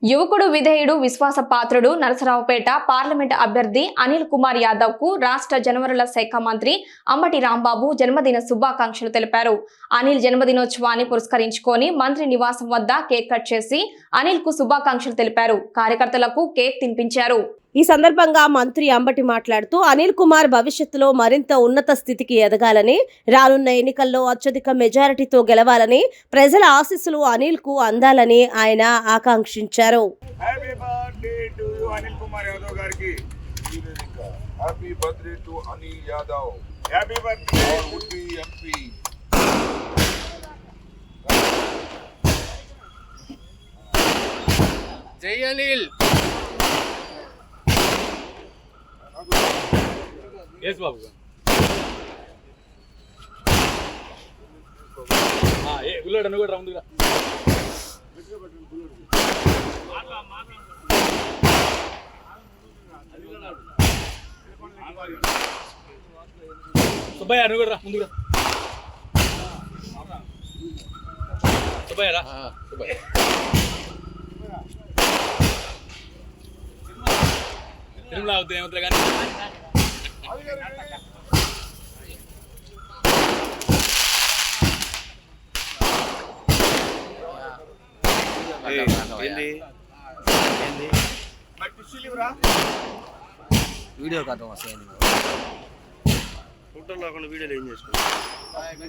యువకుడు విధేయుడు విశ్వాసపాత్రుడు నరసరావుపేట పార్లమెంట్ అభ్యర్థి అనిల్ కుమార్ యాదవ్ కు రాష్ట్ర జనవరుల శాఖ మంత్రి అంబటి రాంబాబు జన్మదిన శుభాకాంక్షలు తెలిపారు. అనిల్ జన్మదినోత్సవాన్ని పురస్కరించుకొని మంత్రి నివాసం వద్ద కేక్ కట్ చేసి అనిల్ కు శుభాకాంక్షలు తెలిపారు. కార్యకర్తలకు కేక్ తినిపించారు. ఈ సందర్భంగా మంత్రి అంబటి మాట్లాడుతూ అనిల్ కుమార్ భవిష్యత్తులో మరింత ఉన్నత స్థితికి ఎదగాలని, రానున్న ఎన్నికల్లో అత్యధిక మెజారిటీతో గెలవాలని, ప్రజల ఆశీస్సులు అనిల్ కు అందాలని ఆయన ఆకాంక్షించారు. జై అనిల్. ఎస్ బాబు బుల్లెట్ అను కూడా ముందుగా సుబ్బయ్య అను కూడా ముందుగా సుబ్బయ్య రా సుబ్బయ్య తిరుమల అవుతుంది ఏమవుతుంది కానీ వీడియో కథ వస్తాయి ఫోటోలో వీడియోలు ఏం చేసుకోవాలి.